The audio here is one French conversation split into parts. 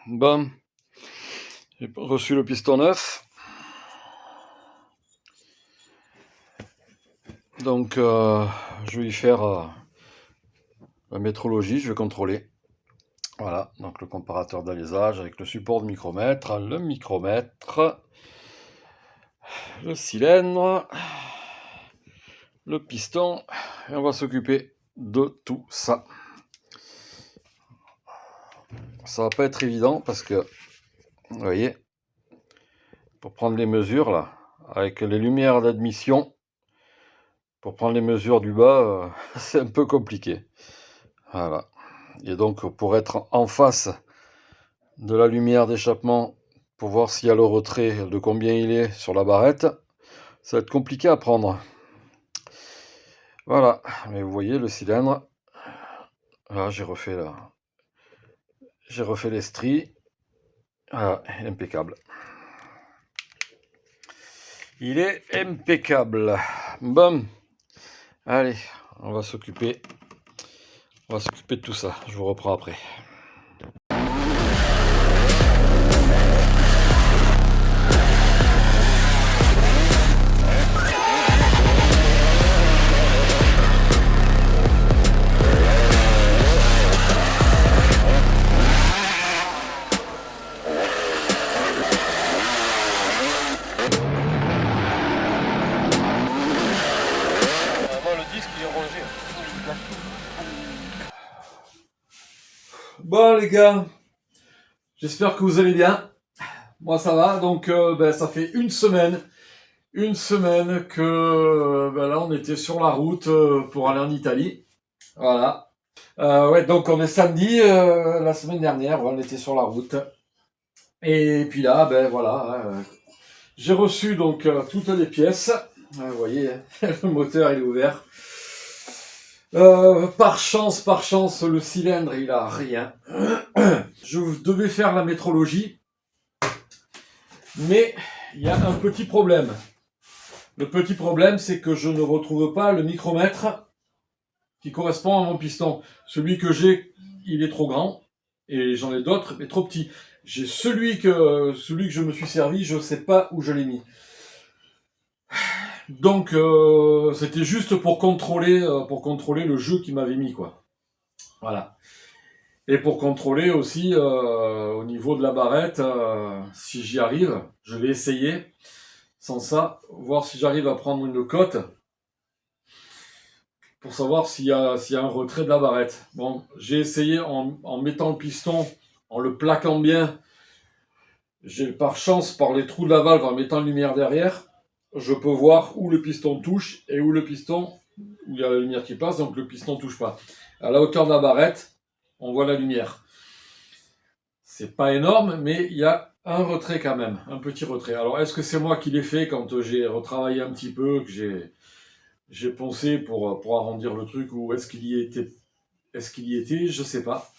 Bon, j'ai reçu le piston neuf. Donc, je vais y faire la métrologie, je vais contrôler. Voilà, donc le comparateur d'alésage avec le support de micromètre, le micromètre, le cylindre, le piston, et on va s'occuper de tout ça. Ça va pas être évident parce que, vous voyez, pour prendre les mesures là, avec les lumières d'admission, pour prendre les mesures du bas, c'est un peu compliqué. Voilà. Et donc, pour être en face de la lumière d'échappement, pour voir s'il y a le retrait, de combien il est sur la barrette, ça va être compliqué à prendre. Voilà. Mais vous voyez le cylindre. Là, j'ai refait les stries. Voilà, impeccable. Il est impeccable. Bon. Allez, on va s'occuper de tout ça. Je vous reprends après. Le disque il est rangé. Bon les gars, j'espère que vous allez bien. Moi ça va, donc ça fait une semaine que là on était sur la route pour aller en Italie. Voilà. Ouais, donc on est samedi, la semaine dernière, on était sur la route. Et puis là, voilà, j'ai reçu donc toutes les pièces. Vous voyez, le moteur il est ouvert. Par chance, le cylindre il a rien. Je devais faire la métrologie, mais il y a un petit problème. Le petit problème, c'est que je ne retrouve pas le micromètre qui correspond à mon piston. Celui que j'ai, il est trop grand, et j'en ai d'autres, mais trop petits. J'ai celui que je me suis servi, je ne sais pas où je l'ai mis. Donc, c'était juste pour contrôler le jeu qu'il m'avait mis, quoi. Voilà. Et pour contrôler aussi au niveau de la barrette, si j'y arrive, je vais essayer, sans ça, voir si j'arrive à prendre une cote pour savoir s'il y a un retrait de la barrette. Bon, j'ai essayé en mettant le piston, en le plaquant bien. J'ai par chance, par les trous de la valve, en mettant une lumière derrière, je peux voir où le piston touche et où il y a la lumière qui passe, donc le piston ne touche pas. À la hauteur de la barrette, on voit la lumière. C'est pas énorme, mais il y a un retrait quand même, un petit retrait. Alors, est-ce que c'est moi qui l'ai fait quand j'ai retravaillé un petit peu, que j'ai poncé pour arrondir le truc, ou est-ce qu'il y était, je sais pas.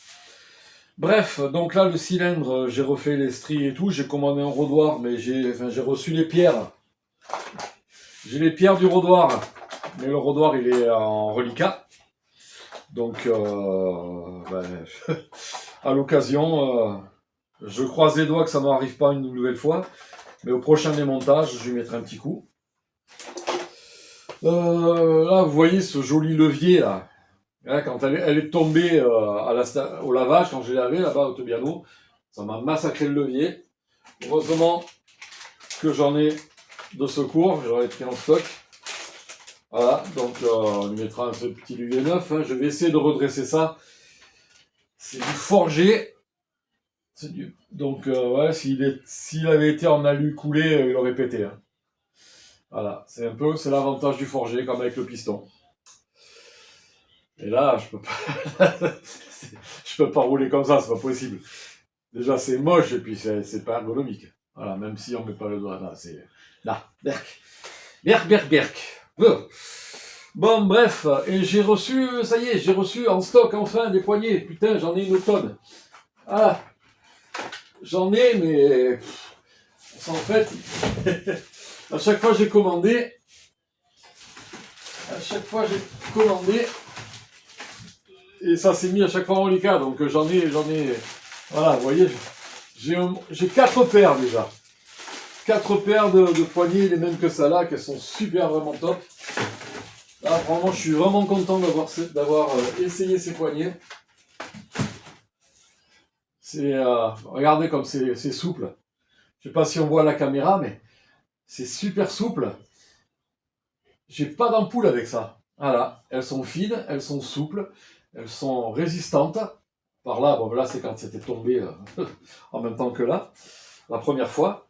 Bref, donc là, le cylindre, j'ai refait les stries et tout, j'ai commandé un rodoir, mais j'ai reçu les pierres. J'ai les pierres du rodoir, mais le rodoir, il est en reliquat. Donc, à l'occasion, je croise les doigts que ça ne m'arrive pas une nouvelle fois, mais au prochain démontage, je lui mettrai un petit coup. Là, vous voyez ce joli levier là. Là quand elle est tombée au lavage, quand j'ai lavé là-bas au Tobiano, ça m'a massacré le levier. Heureusement que j'en ai de secours, j'aurais pris en stock. Voilà, donc on lui mettra un petit levier neuf. Hein. Je vais essayer de redresser ça. C'est du forgé. Donc, ouais, s'il avait été en alu coulé, il aurait pété. Hein. Voilà, c'est l'avantage du forgé, comme avec le piston. Et là, je peux pas rouler comme ça, c'est pas possible. Déjà, c'est moche, et puis c'est pas ergonomique. Voilà, même si on met pas le doigt là, c'est... Là, berk. Bon, bref, et j'ai reçu, ça y est, j'ai reçu en stock, enfin, des poignées. Putain, j'en ai une tonne. Ah, j'en ai, mais... En fait, à chaque fois j'ai commandé, et ça s'est mis à chaque fois en reliquat, donc j'en ai, voilà, vous voyez, J'ai 4 paires déjà. 4 paires de poignées, les mêmes que ça là, qui sont super vraiment top. Là, vraiment, je suis vraiment content d'avoir essayé ces poignées. Regardez comme c'est souple. Je sais pas si on voit à la caméra, mais c'est super souple. J'ai pas d'ampoule avec ça. Voilà, elles sont fines, elles sont souples, elles sont résistantes. Par là, bon là c'est quand c'était tombé en même temps que là, la première fois.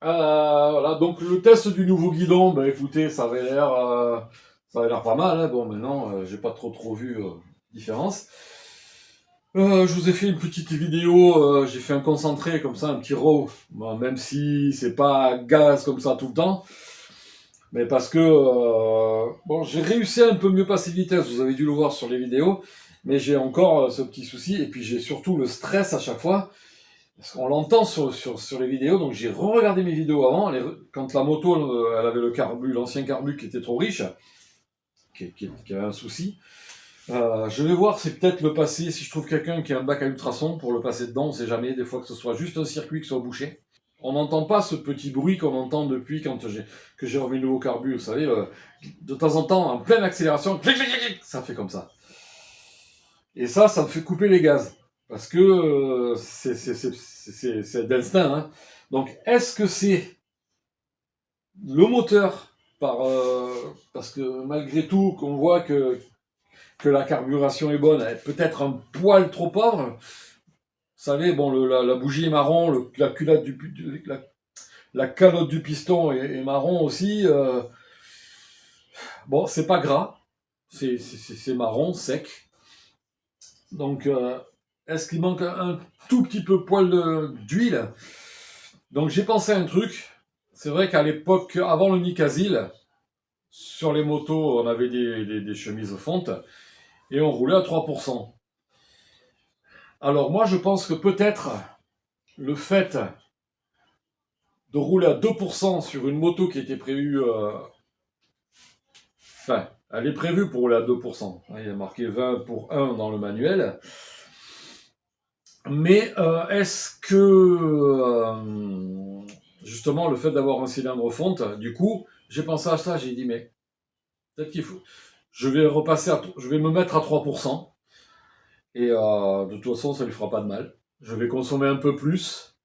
Voilà, donc le test du nouveau guidon, ben écoutez, ça avait l'air pas mal. Hein. Bon, maintenant, j'ai pas trop vu différence. Je vous ai fait une petite vidéo, j'ai fait un concentré comme ça, un petit raw, bon, même si c'est pas gaz comme ça tout le temps, mais parce que bon, j'ai réussi à un peu mieux passer de vitesse, vous avez dû le voir sur les vidéos, mais j'ai encore ce petit souci, et puis j'ai surtout le stress à chaque fois, parce qu'on l'entend sur les vidéos, donc j'ai re-regardé mes vidéos avant, quand la moto, elle avait le carbu, l'ancien carbu qui était trop riche, qui avait un souci. Je vais voir, c'est peut-être le passer, si je trouve quelqu'un qui a un bac à ultrasons pour le passer dedans, on sait jamais, des fois que ce soit juste un circuit qui soit bouché. On n'entend pas ce petit bruit qu'on entend depuis quand j'ai remis le nouveau carbu, vous savez, de temps en temps, en pleine accélération, clic, clic, clic, ça fait comme ça. Et ça me fait couper les gaz, parce que c'est d'instinct. Hein. Donc, est-ce que c'est le moteur, parce que malgré tout, qu'on voit que la carburation est bonne, peut-être un poil trop pauvre. Vous savez, bon, la bougie est marron, la calotte du piston est marron aussi. Bon, c'est pas gras, c'est marron, sec. Donc, est-ce qu'il manque un tout petit peu poil d'huile? Donc, j'ai pensé à un truc. C'est vrai qu'à l'époque, avant le Nicasil, sur les motos, on avait des chemises fontes et on roulait à 3%. Alors moi, je pense que peut-être le fait de rouler à 2% sur une moto qui était prévue... Enfin, elle est prévue pour rouler à 2%. Il y a marqué 20 pour 1 dans le manuel. Mais est-ce que, justement, le fait d'avoir un cylindre fonte, du coup, j'ai pensé à ça, j'ai dit, mais peut-être qu'il faut... Je vais me mettre à 3%. Et de toute façon, ça ne lui fera pas de mal. Je vais consommer un peu plus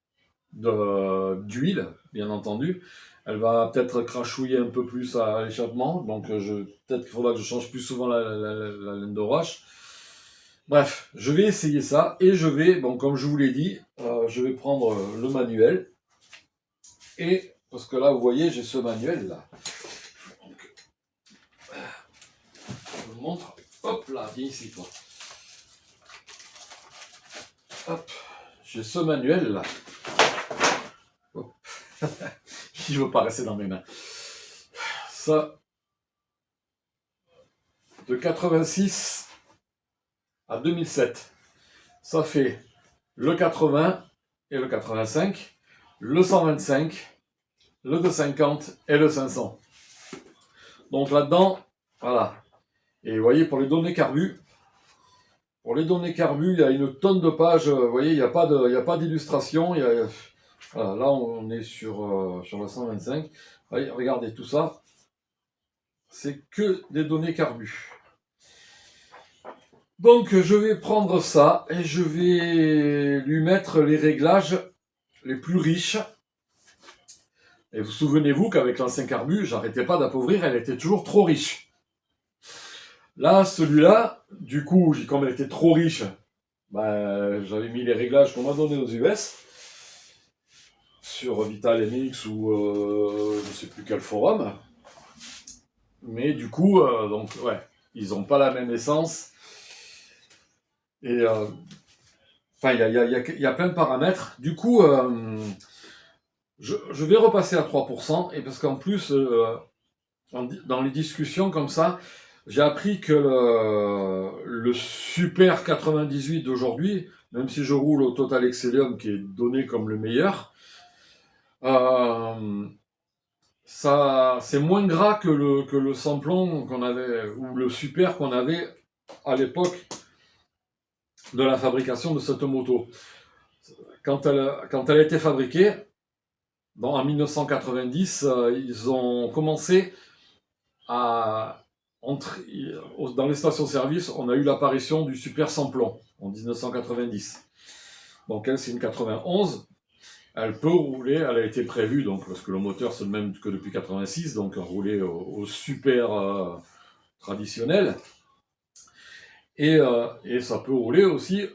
d'huile, bien entendu. Elle va peut-être crachouiller un peu plus à l'échappement, donc peut-être qu'il faudra que je change plus souvent la laine de roche. Bref, je vais essayer ça, et je vais, bon, comme je vous l'ai dit, je vais prendre le manuel, et, parce que là, vous voyez, j'ai ce manuel-là. Donc, je vous montre, hop là, viens ici, toi. Hop, j'ai ce manuel-là. Je ne veux pas rester dans mes mains. Ça, de 86 à 2007, ça fait le 80 et le 85, le 125, le 250 et le 500. Donc là-dedans, voilà. Et vous voyez, pour les données carbu, il y a une tonne de pages. Vous voyez, il n'y a pas d'illustration. Voilà, là, on est sur le 125. Voyez, regardez tout ça. C'est que des données carbu. Donc, je vais prendre ça et je vais lui mettre les réglages les plus riches. Et vous souvenez-vous qu'avec l'ancien carbu, j'arrêtais pas d'appauvrir, elle était toujours trop riche. Là, celui-là, du coup, comme elle était trop riche, j'avais mis les réglages qu'on m'a donnés aux US sur Vital MX ou je sais plus quel forum. Mais du coup, donc ouais, ils n'ont pas la même essence. Et enfin, il y a plein de paramètres. Du coup, je vais repasser à 3%. Et parce qu'en plus, dans les discussions comme ça, j'ai appris que le Super 98 d'aujourd'hui, même si je roule au Total Excellium qui est donné comme le meilleur, ça, c'est moins gras que le samplon qu'on avait, ou le Super qu'on avait à l'époque de la fabrication de cette moto. quand elle a été fabriquée, en 1990, ils ont commencé à dans les stations-service, on a eu l'apparition du super samplon en 1990. Donc elle, c'est une 91. Elle peut rouler, elle a été prévue, donc, parce que le moteur c'est le même que depuis 86, donc rouler au super traditionnel. Et ça peut rouler aussi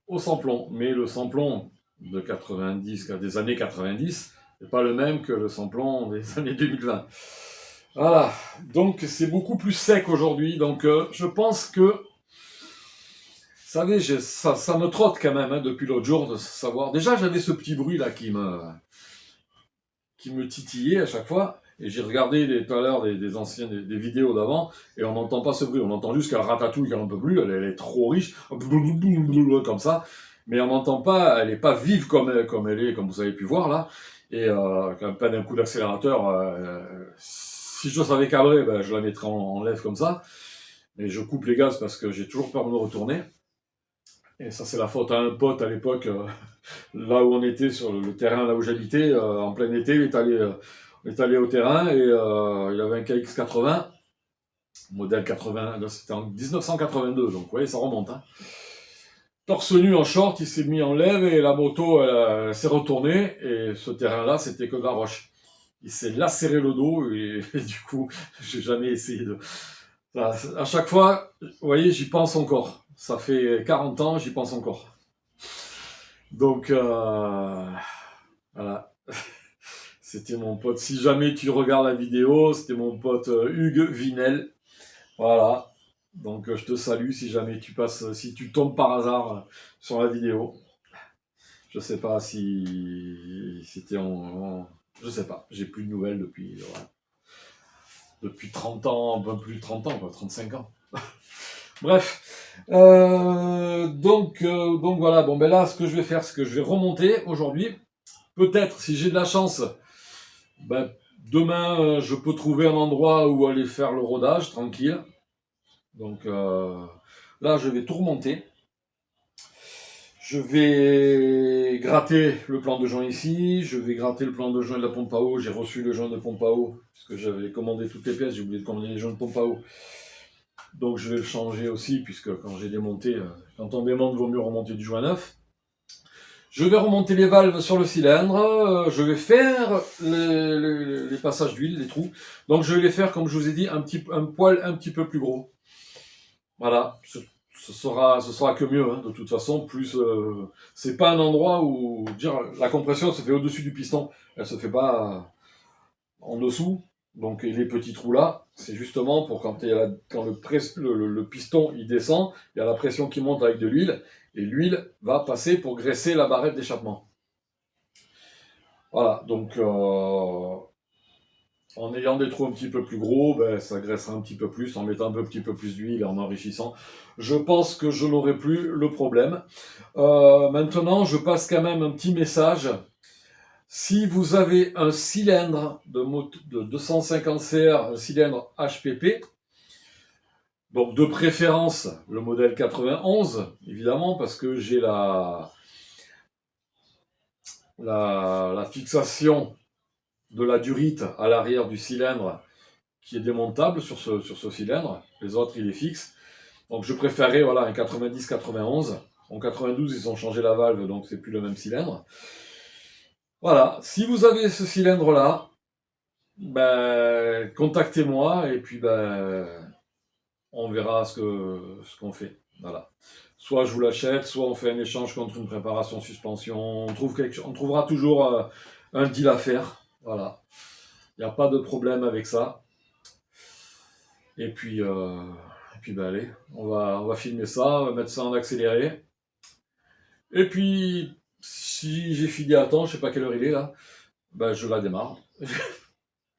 au samplon. Mais le samplon de 90, des années 90, n'est pas le même que le samplon des années 2020. Voilà, donc c'est beaucoup plus sec aujourd'hui. Donc je pense que, vous savez, ça me trotte quand même depuis l'autre jour de savoir. Déjà, j'avais ce petit bruit là qui me titillait à chaque fois. Et j'ai regardé tout à l'heure des anciennes des vidéos d'avant, et on n'entend pas ce bruit. On entend juste qu'elle ratatouille, qu'elle n'en peut plus, elle est trop riche, comme ça. Mais on n'entend pas, elle n'est pas vive comme elle est, comme vous avez pu voir là. Et quand elle peine un coup d'accélérateur, si je savais cabrer, ben, je la mettrais en lève comme ça. Mais je coupe les gaz parce que j'ai toujours peur de me retourner. Et ça, c'est la faute à un pote à l'époque, là où on était, sur le terrain là où j'habitais, en plein été, on est allé au terrain et il avait un KX80, modèle 80, c'était en 1982, donc vous voyez, ça remonte. Hein. Torse nu en short, il s'est mis en lève et la moto elle s'est retournée, et ce terrain-là, c'était que de la roche. Il s'est lacéré le dos et du coup, j'ai jamais essayé de... À chaque fois, vous voyez, j'y pense encore. Ça fait 40 ans, j'y pense encore. Donc, voilà. C'était mon pote. Si jamais tu regardes la vidéo, c'était mon pote Hugues Vinel. Voilà. Donc, je te salue si jamais si tu tombes par hasard sur la vidéo. Je sais pas si c'était je sais pas. J'ai plus de nouvelles depuis 30 ans, un peu plus de 30 ans, quoi, 35 ans. Bref. Donc voilà. Bon, ben là, ce que je vais faire, c'est que je vais remonter aujourd'hui. Peut-être, si j'ai de la chance, ben, demain, je peux trouver un endroit où aller faire le rodage, tranquille. Donc là, je vais tout remonter. Je vais gratter le plan de joint ici. Je vais gratter le plan de joint de la pompe à eau. J'ai reçu le joint de pompe à eau, parce que j'avais commandé toutes les pièces. J'ai oublié de commander les joints de pompe à eau. Donc je vais le changer aussi, puisque quand j'ai démonté, quand on démonte, il vaut mieux remonter du joint neuf. Je vais remonter les valves sur le cylindre, je vais faire les passages d'huile, les trous. Donc je vais les faire, comme je vous ai dit, un poil un petit peu plus gros. Voilà, ce sera que mieux, hein, de toute façon. Plus, c'est pas un endroit où la compression se fait au-dessus du piston, elle se fait pas en dessous. Donc les petits trous là, c'est justement pour quand le piston il descend, il y a la pression qui monte avec de l'huile, et l'huile va passer pour graisser la barrette d'échappement. Voilà, donc en ayant des trous un petit peu plus gros, ben, ça graissera un petit peu plus, en mettant un petit peu plus d'huile et en enrichissant. Je pense que je n'aurai plus le problème. Maintenant, je passe quand même un petit message. Si vous avez un cylindre de 250 CR, un cylindre HPP, donc de préférence le modèle 91, évidemment, parce que j'ai la fixation de la durite à l'arrière du cylindre qui est démontable sur ce cylindre. Les autres, il est fixe. Donc je préférais un 90-91. En 92, ils ont changé la valve, donc c'est plus le même cylindre. Voilà, si vous avez ce cylindre-là, ben, contactez-moi et puis ben, on verra ce qu'on fait. Voilà. Soit je vous l'achète, soit on fait un échange contre une préparation suspension. On trouvera toujours un deal à faire. Voilà. Il n'y a pas de problème avec ça. Et puis ben allez, on va filmer ça, on va mettre ça en accéléré. Et puis, si j'ai fini à temps, je sais pas quelle heure il est là, ben je la démarre.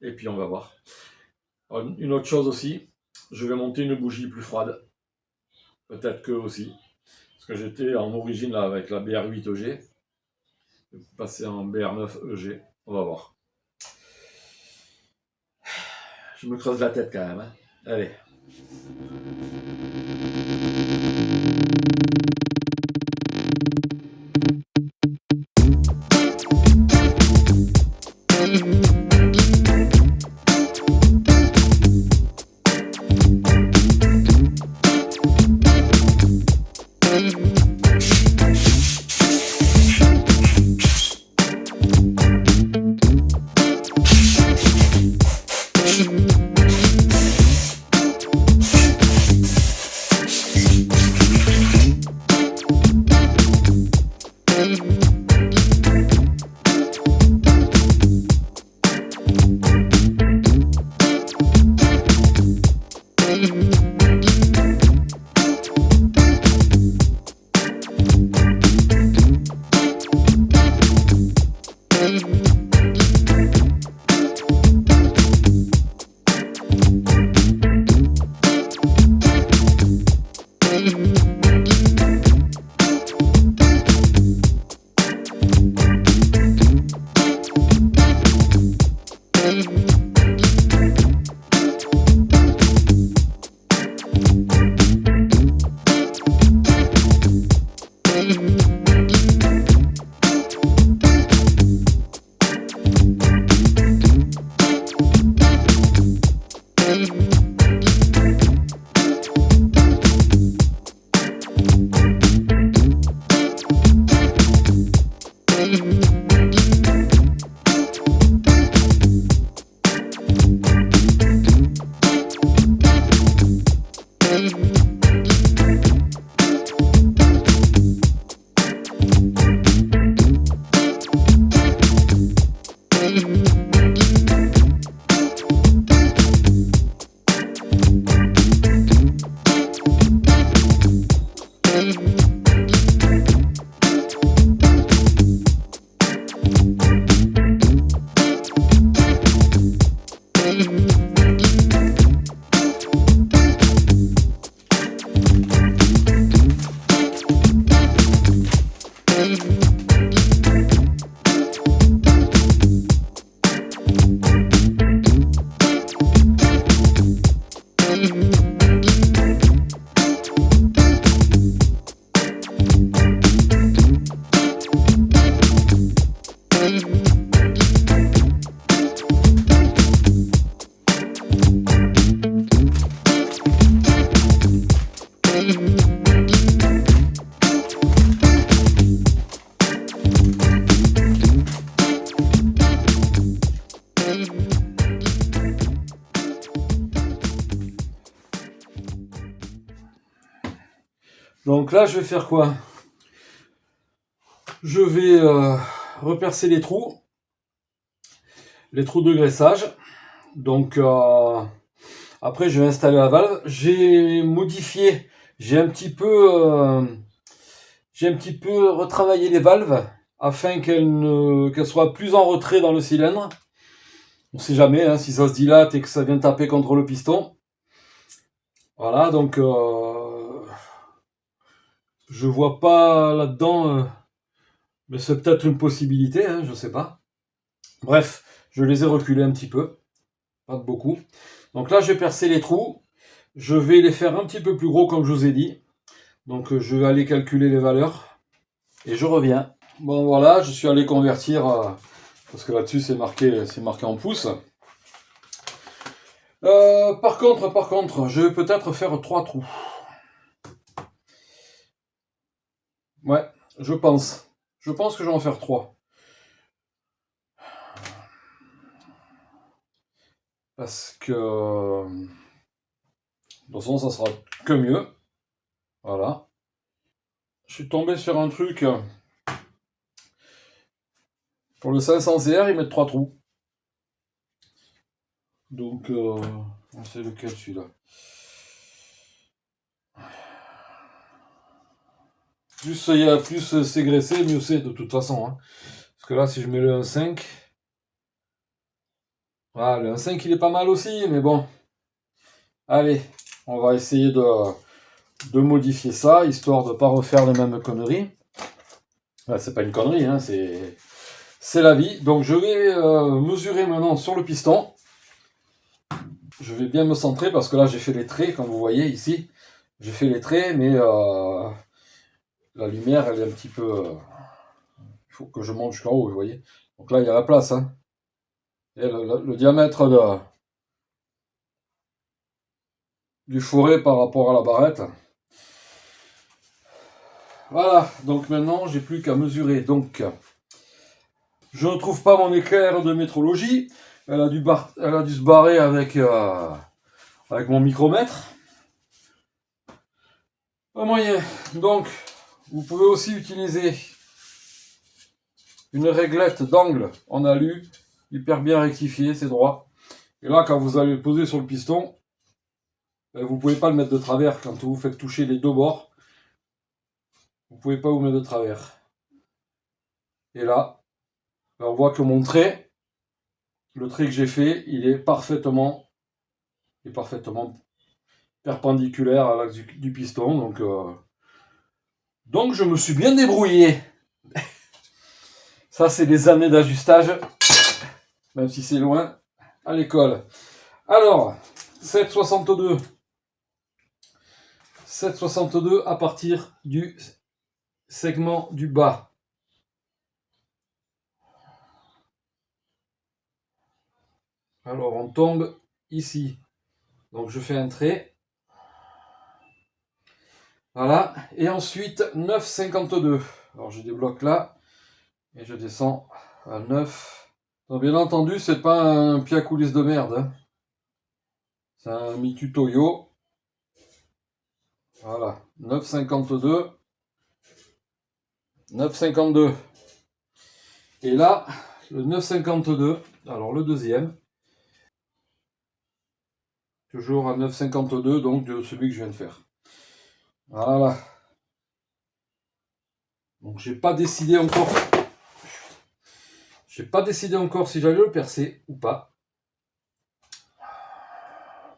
Et puis on va voir. Alors, une autre chose aussi, je vais monter une bougie plus froide. Peut-être que aussi. Parce que j'étais en origine là avec la BR8 EG. Je vais passer en BR9 EG. On va voir. Je me creuse la tête quand même. Hein. Allez. Donc là, je vais faire quoi? Je vais repercer les trous de graissage. Donc après, je vais installer la valve. J'ai modifié, j'ai un petit peu retravaillé les valves afin qu'elles soient plus en retrait dans le cylindre. On sait jamais hein, si ça se dilate et que ça vient taper contre le piston. Voilà, donc je vois pas là-dedans, mais c'est peut-être une possibilité, hein, je sais pas. Bref, je les ai reculés un petit peu, pas beaucoup. Donc là, je vais percer les trous. Je vais les faire un petit peu plus gros comme je vous ai dit. Donc je vais aller calculer les valeurs et je reviens. Bon voilà, je suis allé convertir parce que là-dessus c'est marqué en pouces. Par contre, je vais peut-être faire 3 trous. Ouais, je pense. Je pense que je vais en faire 3. Parce que de toute façon, ça sera que mieux. Voilà. Je suis tombé sur un truc. Pour le 500CR, ils mettent 3 trous. Donc, c'est lequel celui-là? Plus c'est graissé, mieux c'est de toute façon. Hein. Parce que là, si je mets le 1.5, voilà, le 1.5 il est pas mal aussi, mais bon. Allez, on va essayer de modifier ça, histoire de ne pas refaire les mêmes conneries. Là, c'est pas une connerie, hein, c'est la vie. Donc je vais mesurer maintenant sur le piston. Je vais bien me centrer parce que là j'ai fait les traits, comme vous voyez ici. J'ai fait les traits, mais la lumière elle est un petit peu... il faut que je monte jusqu'en haut, vous voyez. Donc là il y a la place. Hein. Et le diamètre du fourré par rapport à la barrette. Voilà, donc maintenant j'ai plus qu'à mesurer. Donc je ne trouve pas mon équerre de métrologie. Elle a dû se barrer avec mon micromètre. Pas moyen. Donc vous pouvez aussi utiliser une réglette d'angle en alu, hyper bien rectifiée, c'est droit. Et là, quand vous allez le poser sur le piston, vous ne pouvez pas le mettre de travers. Quand vous faites toucher les deux bords, vous ne pouvez pas vous mettre de travers. Et là, on voit que mon trait, le trait que j'ai fait, il est parfaitement perpendiculaire à l'axe du piston. Donc Donc je me suis bien débrouillé. Ça, c'est des années d'ajustage, même si c'est loin, à l'école. Alors, 7,62. 7,62 à partir du segment du bas. Alors, on tombe ici. Donc, je fais un trait. Voilà. Et ensuite, 9,52. Alors, je débloque là. Et je descends à 9. Donc, bien entendu, c'est pas un pied à coulisses de merde. Hein. C'est un Mitu Toyo. Voilà. 9,52. 9,52. Et là, le 9,52. Alors, le deuxième. Toujours à 9,52, donc de celui que je viens de faire. Voilà. Donc j'ai pas décidé encore. J'ai pas décidé encore si j'allais le percer ou pas.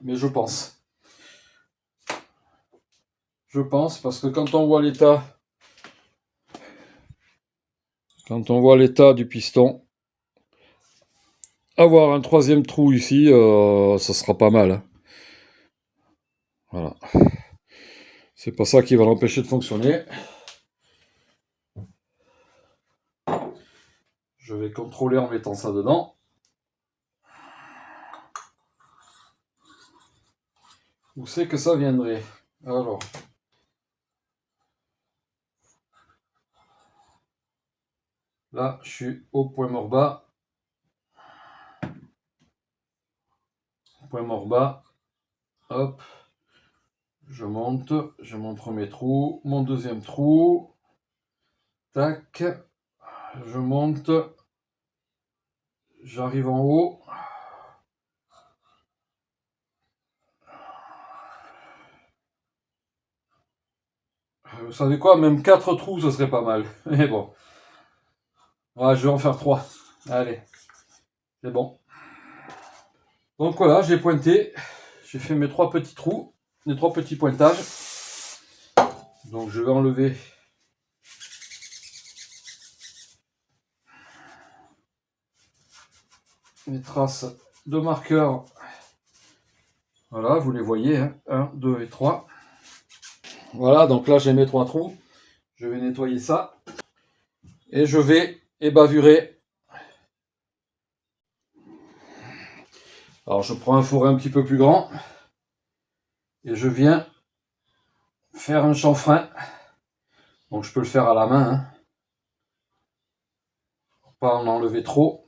Mais je pense. Je pense parce que quand on voit l'état. Quand on voit l'état du piston. Avoir un troisième trou ici, ça sera pas mal. Hein. Voilà. C'est pas ça qui va l'empêcher de fonctionner. Je vais contrôler en mettant ça dedans. Où c'est que ça viendrait? Alors. Là, je suis au point mort bas. Point mort bas. Hop. Je monte mon premier trou, mon deuxième trou. Tac. Je monte. J'arrive en haut. Vous savez quoi, même 4 trous, ce serait pas mal. Mais bon. Ouais, je vais en faire 3. Allez. C'est bon. Donc voilà, j'ai pointé. J'ai fait mes 3 petits trous. Les 3 petits pointages. Donc je vais enlever mes traces de marqueur. Voilà, vous les voyez. Hein. 1, 2 et 3. Voilà, donc là j'ai mes 3 trous. Je vais nettoyer ça. Et je vais ébavurer. Alors je prends un fourré un petit peu plus grand. Et je viens faire un chanfrein. Donc je peux le faire à la main. Hein. Pas en enlever trop.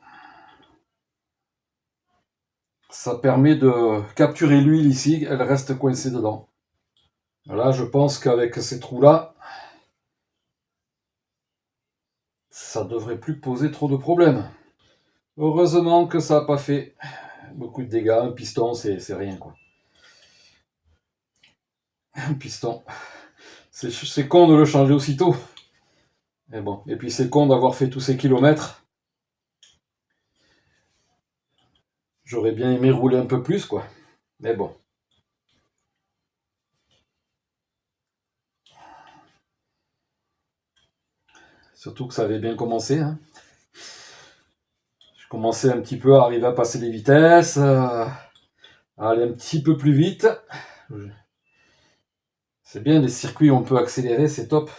Ça permet de capturer l'huile ici. Elle reste coincée dedans. Là je pense qu'avec ces trous là, ça devrait plus poser trop de problèmes. Heureusement que ça n'a pas fait beaucoup de dégâts. Un piston c'est rien quoi. Un piston. C'est con de le changer aussitôt. Mais bon. Et puis c'est con d'avoir fait tous ces kilomètres. J'aurais bien aimé rouler un peu plus quoi. Mais bon. Surtout que ça avait bien commencé. Hein. Je commençais un petit peu à arriver à passer les vitesses, à aller un petit peu plus vite. C'est bien, les circuits où on peut accélérer, c'est top.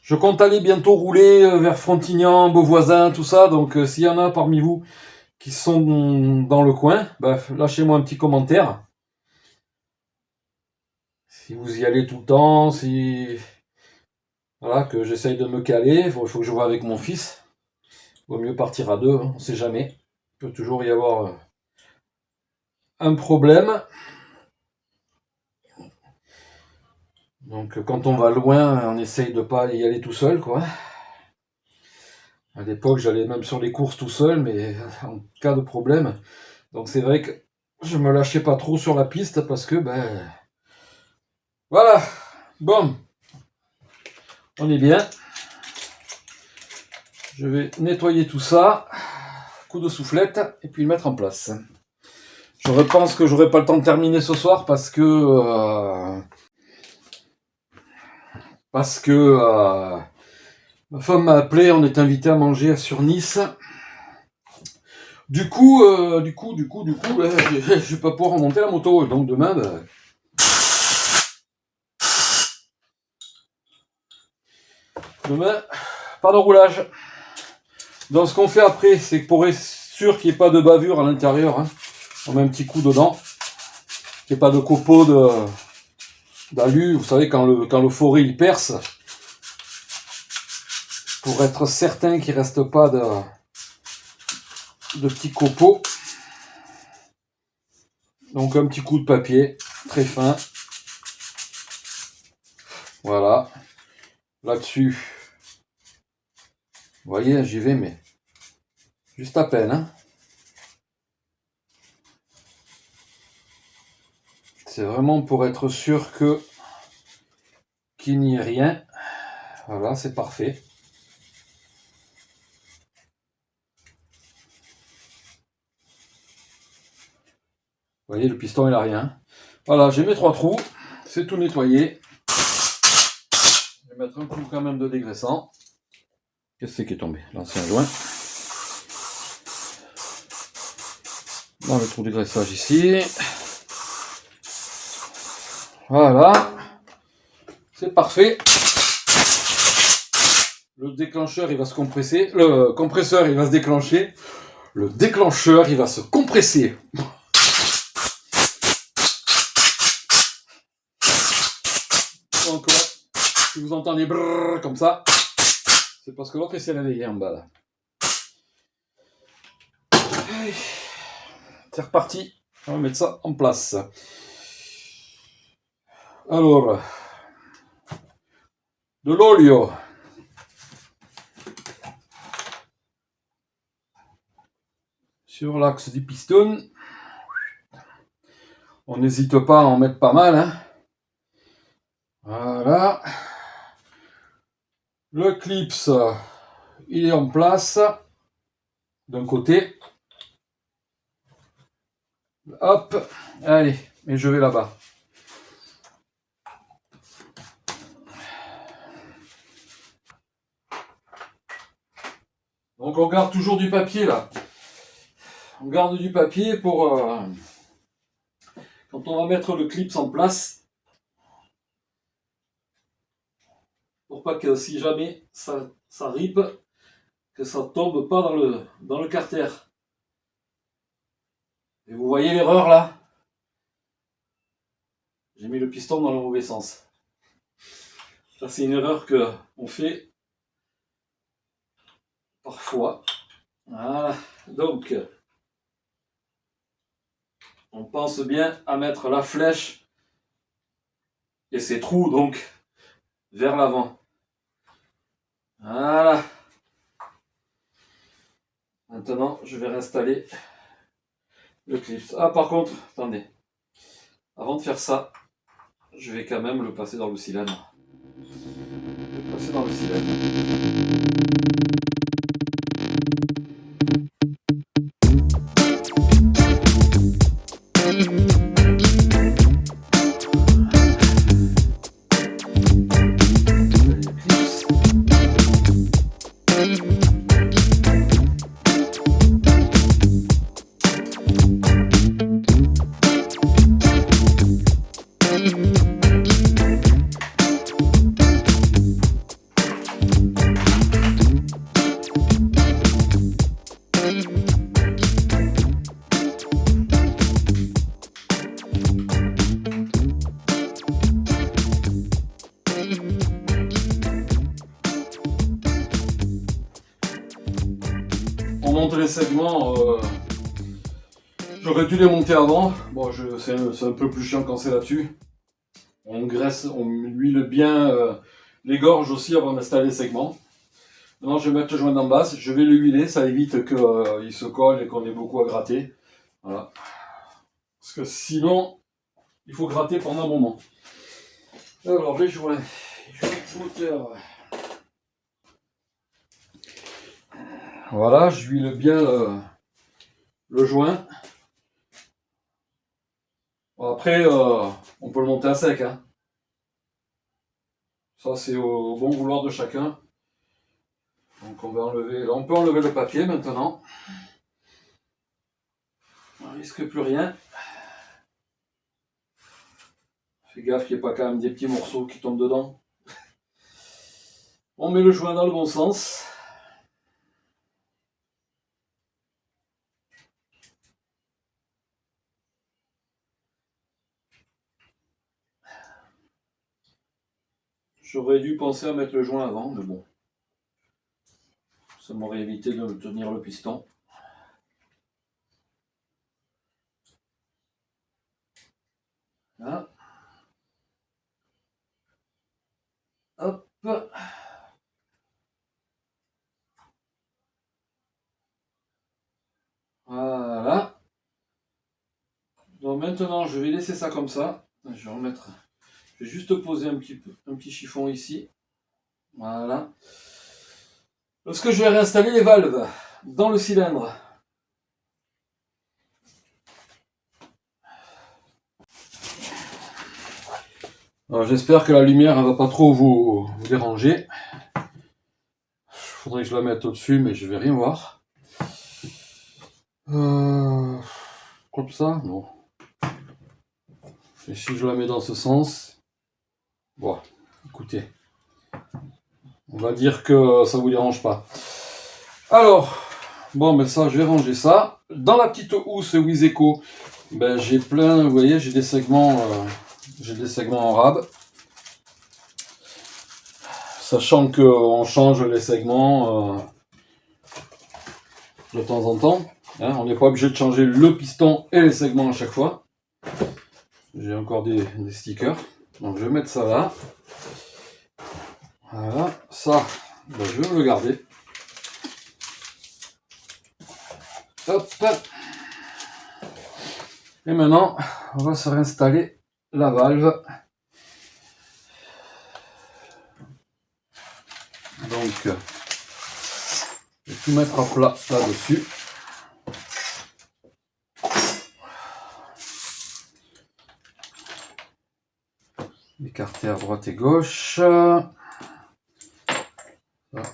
Je compte aller bientôt rouler vers Frontignan, Beauvoisin, tout ça. Donc s'il y en a parmi vous qui sont dans le coin, bah, lâchez-moi un petit commentaire. Si vous y allez tout le temps, si... Voilà, que j'essaye de me caler, il faut que je voie avec mon fils. Vaut mieux partir à 2, hein, on ne sait jamais. Il peut toujours y avoir un problème. Donc quand on va loin, on essaye de ne pas y aller tout seul, quoi. À l'époque, j'allais même sur les courses tout seul, mais en cas de problème. Donc c'est vrai que je me lâchais pas trop sur la piste parce que, ben... Voilà. Bon. On est bien. Je vais nettoyer tout ça. Coup de soufflette et puis le mettre en place. Je pense que j'aurai pas le temps de terminer ce soir parce que ma femme m'a appelé, on est invité à manger sur Nice. Du coup, là, je vais pas pouvoir remonter la moto. Donc demain, pas de roulage. Donc ce qu'on fait après, c'est que pour être sûr qu'il n'y ait pas de bavure à l'intérieur, hein, on met un petit coup dedans, qu'il n'y ait pas de copeaux d'alu. Vous savez, quand le forêt il perce, pour être certain qu'il ne reste pas de petits copeaux. Donc un petit coup de papier, très fin. Voilà. Là-dessus, vous voyez, j'y vais, mais juste à peine. Hein. C'est vraiment pour être sûr qu'il n'y ait rien. Voilà, c'est parfait. Vous voyez, le piston, il n'a rien. Voilà, j'ai mes 3 trous. C'est tout nettoyé. Je vais mettre un coup quand même de dégraissant. Qu'est-ce que c'est qui est tombé? L'ancien joint. Dans le trou de dégraissage ici. Voilà. C'est parfait. Le déclencheur, il va se compresser. Le compresseur, il va se déclencher. Le déclencheur, il va se compresser. Donc là, si vous entendez brrr comme ça, c'est parce que l'autre il s'est réveillé en bas là. C'est reparti. On va mettre ça en place. Alors, de l'olio. Sur l'axe du piston. On n'hésite pas à en mettre pas mal. Hein. Voilà. Le clips, il est en place. D'un côté. Hop. Allez, et je vais là-bas. Donc on garde toujours du papier là. On garde du papier pour quand on va mettre le clips en place. Pour pas que si jamais ça ripe, que ça tombe pas dans le carter. Et vous voyez l'erreur là? J'ai mis le piston dans le mauvais sens. Ça c'est une erreur que on fait parfois. Voilà. Donc on pense bien à mettre la flèche et ses trous donc vers l'avant. Voilà. Maintenant, je vais réinstaller le clip. Ah, par contre, attendez. Avant de faire ça, je vais quand même le passer dans le cylindre. Le passer dans le cylindre. On monte les segments. J'aurais dû les monter avant. Bon, c'est un peu plus chiant quand c'est là-dessus. On graisse, on huile bien les gorges aussi avant d'installer les segments. Maintenant, je vais mettre le joint d'en base. Je vais le huiler, ça évite qu'il se colle et qu'on ait beaucoup à gratter. Voilà. Parce que sinon, il faut gratter pendant un moment. Alors, les joints moteur. Voilà, j'huile bien le joint. Bon, après, on peut le monter à sec, hein. Ça, c'est au bon vouloir de chacun. Donc on va enlever, là, on peut enlever le papier maintenant. On risque plus rien. Fais gaffe qu'il n'y ait pas quand même des petits morceaux qui tombent dedans. On met le joint dans le bon sens. J'aurais dû penser à mettre le joint avant, mais bon. Ça m'aurait évité de tenir le piston. Là. Hop. Voilà. Donc maintenant, je vais laisser ça comme ça. Je vais remettre. Je vais juste poser un petit chiffon ici. Voilà. Lorsque je vais réinstaller les valves dans le cylindre. Alors j'espère que la lumière ne va pas trop vous déranger. Il faudrait que je la mette au-dessus, mais je vais rien voir. Comme ça, non. Et si je la mets dans ce sens, bon, écoutez, on va dire que ça vous dérange pas. Alors, bon, ben ça, je vais ranger ça. Dans la petite housse Wiseco, ben j'ai plein, vous voyez, j'ai des segments en rab. Sachant qu'on change les segments de temps en temps. Hein, on n'est pas obligé de changer le piston et les segments à chaque fois. J'ai encore des stickers. Donc je vais mettre ça là. Voilà. Ça, ben, je vais le garder. Hop. Et maintenant, on va se réinstaller la valve. Donc, je vais tout mettre à plat là-dessus. Écarter à droite et gauche. Là,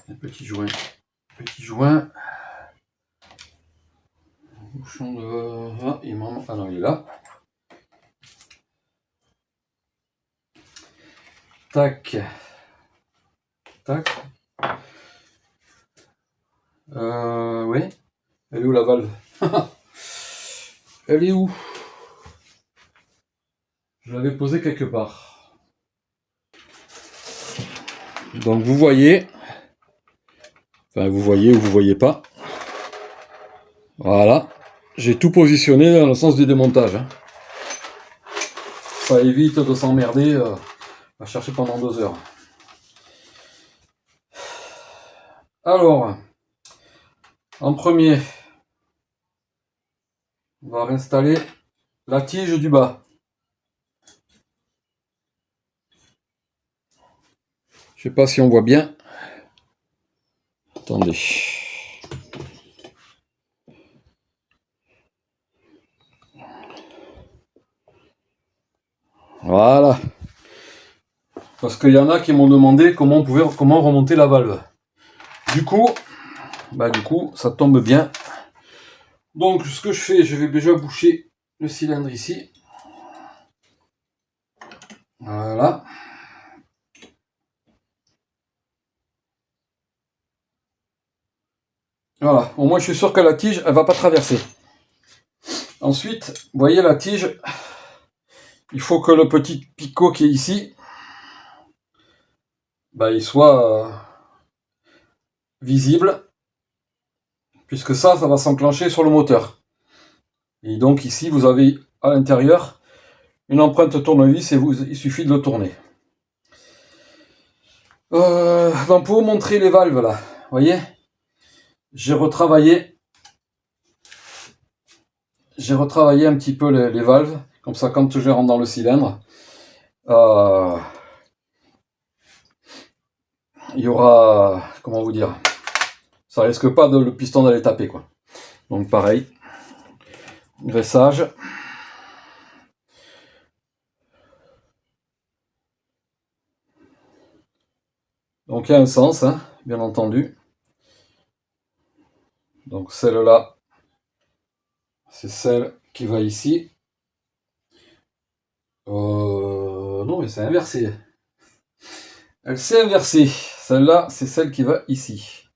les petits joints. Bouchon de... Ah, il m'en... Ah non, il est là. Tac. Tac. Oui. Elle est où la valve? Elle est où? Je l'avais posée quelque part. Donc vous voyez. Enfin, vous voyez ou vous voyez pas. Voilà. J'ai tout positionné dans le sens du démontage. Hein. Ça évite de s'emmerder à chercher pendant 2 heures. Alors, en premier, on va réinstaller la tige du bas. Je sais pas si on voit bien. Attendez. Voilà. Parce qu'il y en a qui m'ont demandé comment remonter la valve. Du coup, ça tombe bien. Donc, ce que je fais, je vais déjà boucher le cylindre ici. Voilà. Voilà. Au moins, je suis sûr que la tige, elle va pas traverser. Ensuite, vous voyez la tige, il faut que le petit picot qui est ici, il soit visible, puisque ça va s'enclencher sur le moteur. Et donc ici, vous avez à l'intérieur une empreinte tournevis et il suffit de le tourner. Donc pour vous montrer les valves là, vous voyez, j'ai retravaillé un petit peu les valves, comme ça quand je rentre dans le cylindre, il y aura, comment vous dire, ça risque pas de le piston d'aller taper quoi. Donc pareil, graissage. Donc il y a un sens, hein, bien entendu. Donc celle-là, c'est celle qui va ici. Non, mais c'est inversé. Elle s'est inversée. Celle-là, c'est celle qui va ici.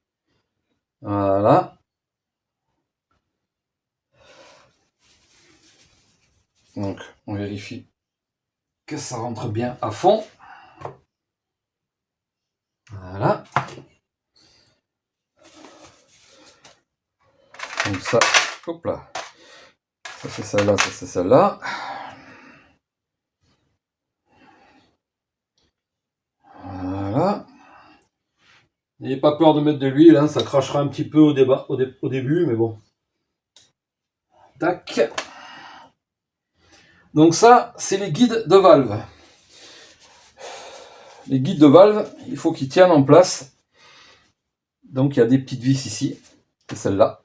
Voilà. Donc, on vérifie que ça rentre bien à fond. Voilà. Donc ça, hop là. Ça c'est celle-là, ça c'est celle-là. Voilà. N'ayez pas peur de mettre de l'huile, hein, ça crachera un petit peu au début, mais bon. Tac. Donc ça, c'est les guides de valve. Les guides de valve, il faut qu'ils tiennent en place. Donc il y a des petites vis ici, c'est celle-là.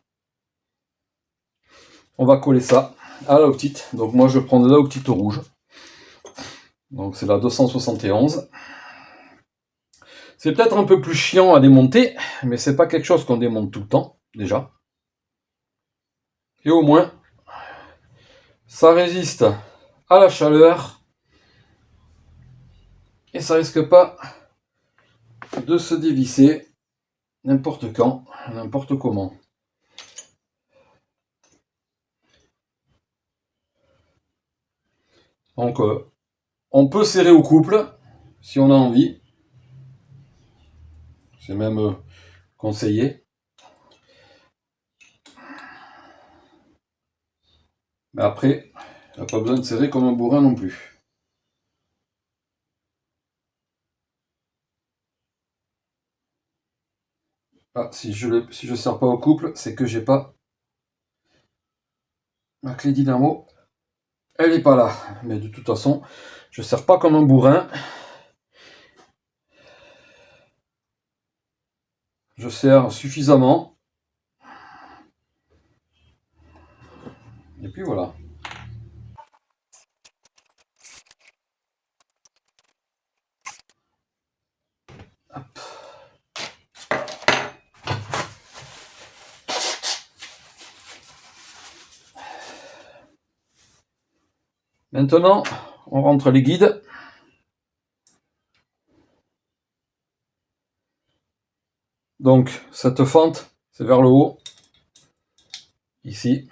On va coller ça à la octite. Donc moi je prends de la octite rouge. Donc c'est la 271. C'est peut-être un peu plus chiant à démonter, mais c'est pas quelque chose qu'on démonte tout le temps, déjà. Et au moins, ça résiste à la chaleur et ça risque pas de se dévisser n'importe quand, n'importe comment. Donc on peut serrer au couple si on a envie. C'est même conseillé. Mais après, il n'y a pas besoin de serrer comme un bourrin non plus. Ah, si je serre pas au couple, c'est que j'ai pas ma clé dynamo. Elle n'est pas là. Mais de toute façon, je serre pas comme un bourrin. Je serre suffisamment. Et puis voilà. Hop. Maintenant, on rentre les guides. Donc, cette fente, c'est vers le haut. Ici.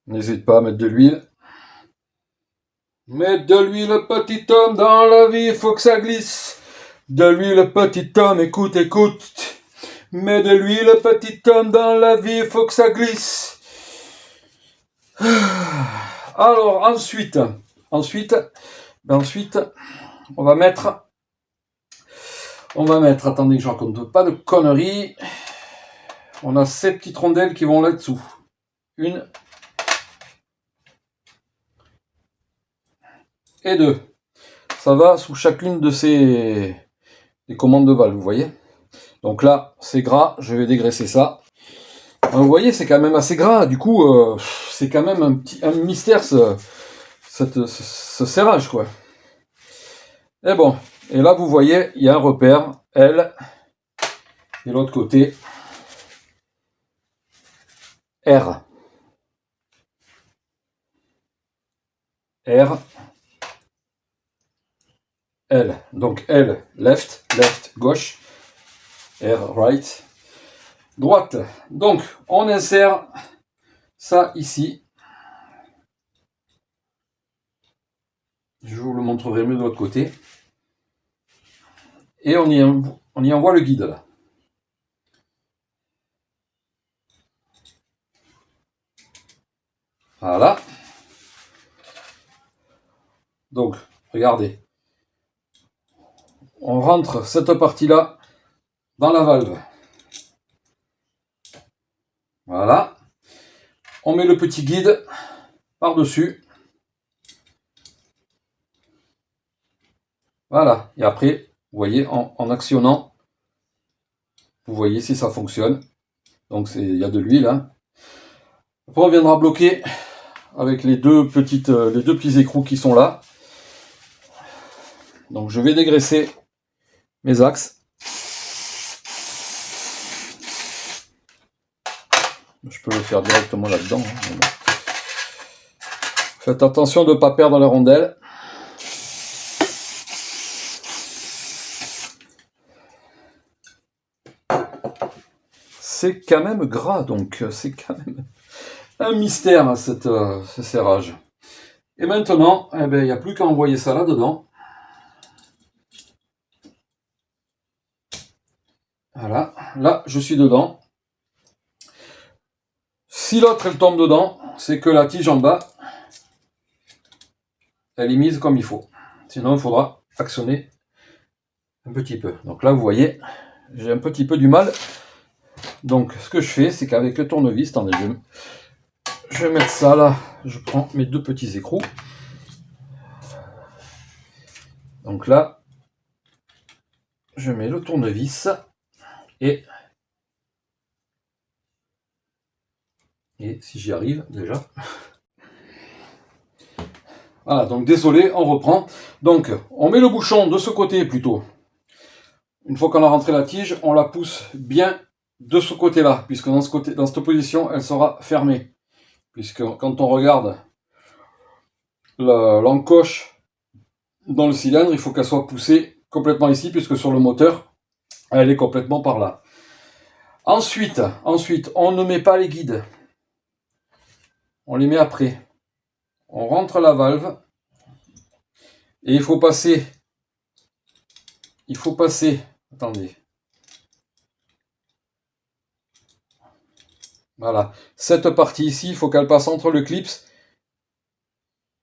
N'hésite pas à mettre de l'huile. Mettre de l'huile, petit homme, dans la vie, il faut que ça glisse. De l'huile, petit homme, écoute, écoute. Mets de l'huile, petit homme, dans la vie, il faut que ça glisse. Alors, ensuite, on va mettre, attendez que je raconte pas de conneries. On a ces petites rondelles qui vont là-dessous. Une et deux. Ça va sous chacune de ces des commandes de valve, vous voyez. Donc là, c'est gras, je vais dégraisser ça. Vous voyez, c'est quand même assez gras, du coup, c'est quand même un mystère ce serrage, quoi. Et bon, et là, vous voyez, il y a un repère, L, et l'autre côté, R. R, L. Donc L, left, gauche, R, right, droite. Donc, on insère ça ici. Je vous le montrerai mieux de l'autre côté. Et on y envoie le guide, là. Voilà. Donc, regardez. On rentre cette partie-là dans la valve. Voilà. On met le petit guide par-dessus. Voilà. Et après, vous voyez, en actionnant, vous voyez si ça fonctionne. Donc, il y a de l'huile. Hein. Après, on viendra bloquer avec les deux petits écrous qui sont là. Donc je vais dégraisser mes axes. Je peux le faire directement là-dedans. Hein, bon. Faites attention de ne pas perdre la rondelle. C'est quand même gras, donc c'est quand même un mystère, ce serrage. Et maintenant, eh ben, il n'y a plus qu'à envoyer ça là-dedans. Voilà, là, je suis dedans. Si l'autre, elle tombe dedans, c'est que la tige en bas, elle est mise comme il faut. Sinon, il faudra actionner un petit peu. Donc là, vous voyez, j'ai un petit peu du mal. Donc, ce que je fais, c'est qu'avec le tournevis, attendez, je vais mettre ça là. Je prends mes deux petits écrous. Donc là, je mets le tournevis et si j'y arrive déjà. Voilà, donc désolé, on reprend. Donc, on met le bouchon de ce côté plutôt. Une fois qu'on a rentré la tige, on la pousse bien de ce côté-là, puisque dans cette position, elle sera fermée. Puisque quand on regarde l'encoche dans le cylindre, il faut qu'elle soit poussée complètement ici, puisque sur le moteur, elle est complètement par là. Ensuite, on ne met pas les guides. On les met après. On rentre la valve. Et il faut passer. Attendez. Voilà. Cette partie ici, il faut qu'elle passe entre le clips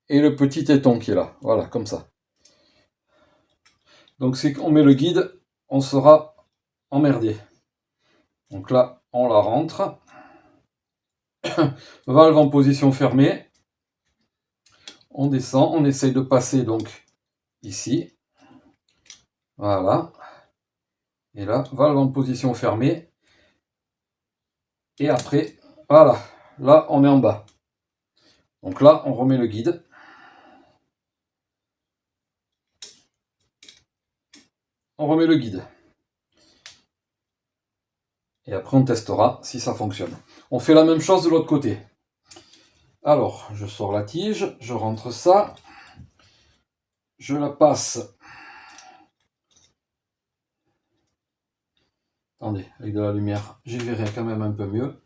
et le petit téton qui est là. Voilà, comme ça. Donc si on met le guide, on sera emmerdé. Donc là, on la rentre. Valve en position fermée. On descend, on essaye de passer donc ici. Voilà. Et là, valve en position fermée. Et après, voilà. Là, on est en bas. Donc là, on remet le guide. On remet le guide. Et après, on testera si ça fonctionne. On fait la même chose de l'autre côté. Alors, je sors la tige, je rentre ça. Je la passe. Attendez, avec de la lumière, j'y verrai quand même un peu mieux.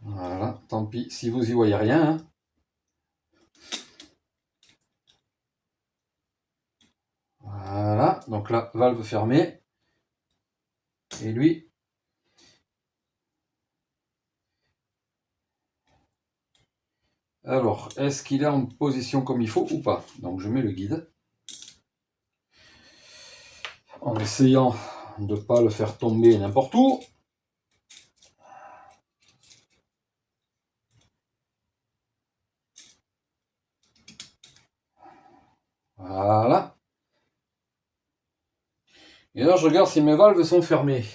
Voilà, tant pis si vous y voyez rien. Hein. Voilà, donc là, valve fermée. Et lui, alors, est-ce qu'il est en position comme il faut ou pas? Donc je mets le guide. En essayant de ne pas le faire tomber n'importe où. Voilà. Et là, je regarde si mes valves sont fermées.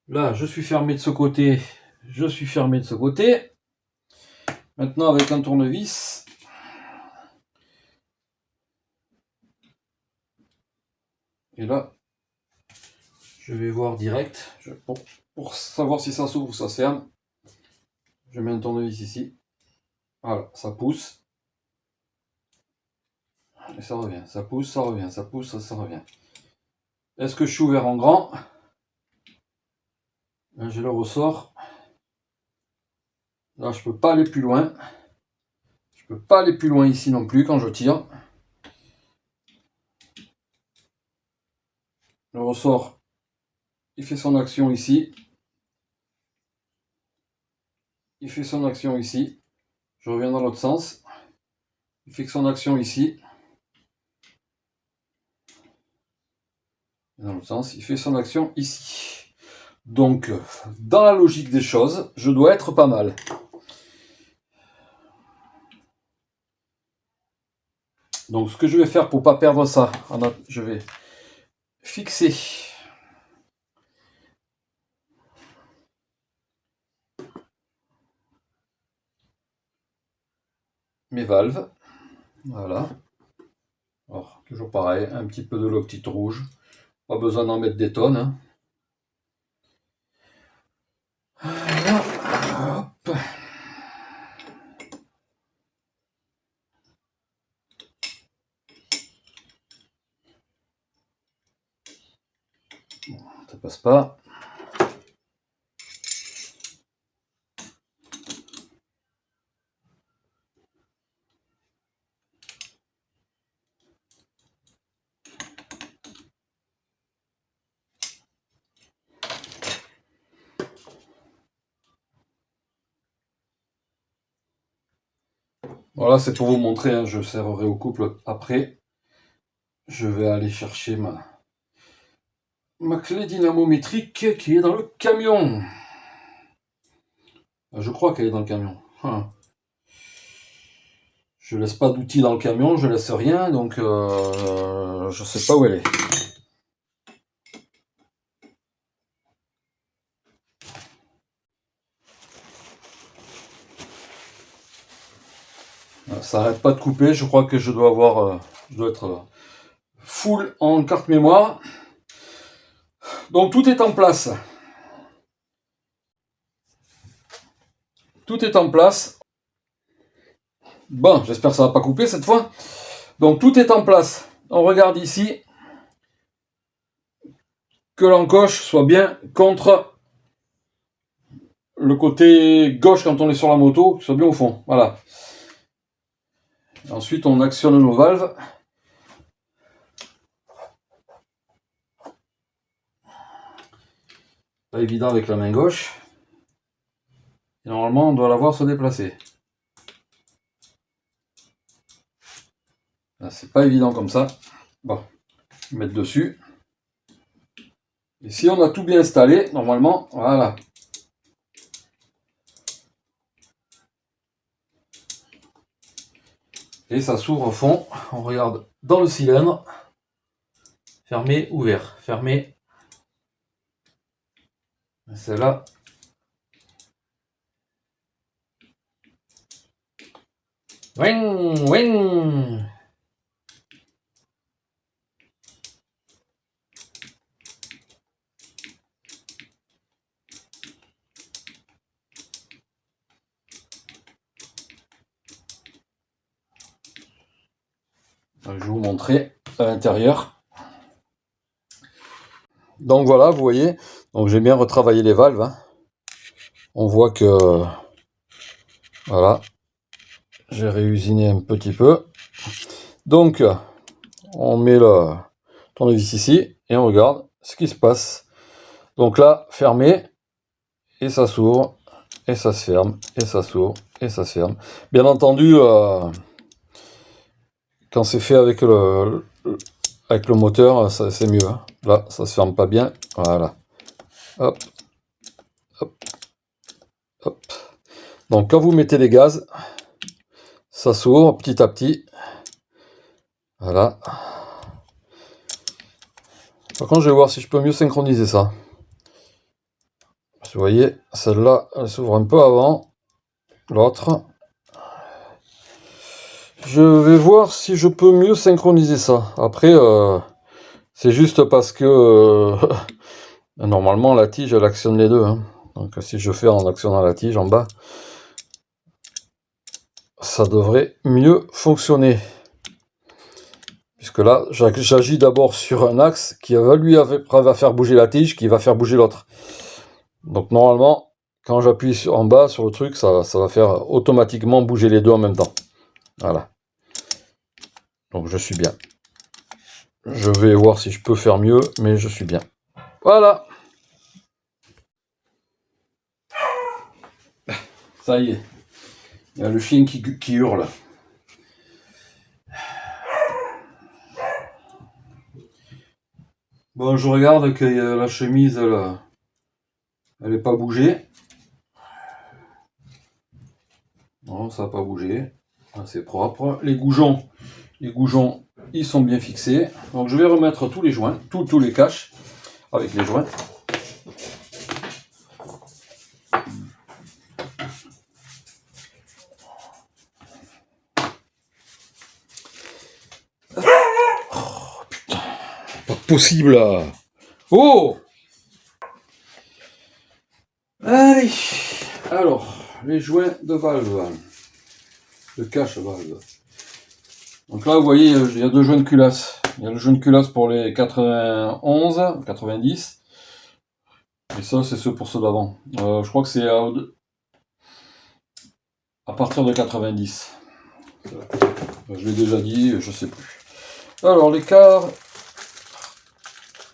Là, je suis fermé de ce côté. Je suis fermé de ce côté. Maintenant, avec un tournevis, et là, je vais voir direct, pour savoir si ça s'ouvre ou ça se ferme. Je mets un tournevis ici. Voilà, ça pousse. Et ça revient. Ça pousse, ça revient. Ça pousse, ça revient. Est-ce que je suis ouvert en grand? Là, j'ai le ressort. Là, je peux pas aller plus loin. Je peux pas aller plus loin ici non plus quand je tire. Le ressort, il fait son action ici. Il fait son action ici. Je reviens dans l'autre sens. Il fait son action ici. Dans l'autre sens, il fait son action ici. Donc, dans la logique des choses, je dois être pas mal. Donc, ce que je vais faire pour ne pas perdre ça, je vais fixer mes valves. Voilà. Alors, toujours pareil, un petit peu de loctite rouge. Pas besoin d'en mettre des tonnes. Hein. Voilà. Hop. Bon, ça passe pas. Voilà, c'est pour vous montrer, hein, je serrerai au couple après. Je vais aller chercher ma clé dynamométrique qui est dans le camion. Je crois qu'elle est dans le camion. Je laisse pas d'outils dans le camion, je laisse rien, donc je sais pas où elle est. Ça arrête pas de couper, je crois que je dois être full en carte mémoire. Donc tout est en place. Tout est en place. Bon, j'espère que ça va pas couper cette fois. Donc tout est en place. On regarde ici. Que l'encoche soit bien contre le côté gauche quand on est sur la moto, soit bien au fond. Voilà. Ensuite, on actionne nos valves. Pas évident avec la main gauche. Et normalement, on doit la voir se déplacer. C'est pas évident comme ça. Bon, mettre dessus. Et si on a tout bien installé, normalement, voilà. Et ça s'ouvre au fond. On regarde dans le cylindre. Fermé, ouvert. Fermé. Celle-là. Wing, wing. Je vais vous montrer à l'intérieur. Donc voilà, vous voyez, donc j'ai bien retravaillé les valves. Hein. On voit que voilà, j'ai réusiné un petit peu. Donc on met le tournevis ici et on regarde ce qui se passe. Donc là, fermé et ça s'ouvre et ça se ferme et ça s'ouvre et ça se ferme. Bien entendu, quand c'est fait avec le moteur, c'est mieux. Hein. Là, ça se ferme pas bien. Voilà. Hop, hop, hop. Donc quand vous mettez les gaz, ça s'ouvre petit à petit. Voilà. Par contre, je vais voir si je peux mieux synchroniser ça. Vous voyez, celle-là, elle s'ouvre un peu avant l'autre. Je vais voir si je peux mieux synchroniser ça. Après, c'est juste parce que normalement la tige elle actionne les deux. Hein. Donc si je fais en actionnant la tige en bas, ça devrait mieux fonctionner. Puisque là, j'agis d'abord sur un axe qui va faire bouger la tige, qui va faire bouger l'autre. Donc normalement, quand j'appuie en bas sur le truc, ça va faire automatiquement bouger les deux en même temps. Voilà. Donc je suis bien. Je vais voir si je peux faire mieux, mais je suis bien. Voilà. Ça y est. Il y a le chien qui hurle. Bon, je regarde que la chemise, elle n'est pas bougée. Non, ça n'a pas bougé. C'est propre. Les goujons, ils sont bien fixés. Donc je vais remettre tous les joints, tous les caches avec les joints. Oh putain, pas possible là. Oh! Allez, alors, les joints de valve, de cache valve. Donc là, vous voyez, il y a deux joints de culasse. Il y a le joint de culasse pour les 91, 90. Et ça, c'est ceux pour ceux d'avant. Je crois que c'est à partir de 90. Je l'ai déjà dit, je sais plus. Alors, l'écart,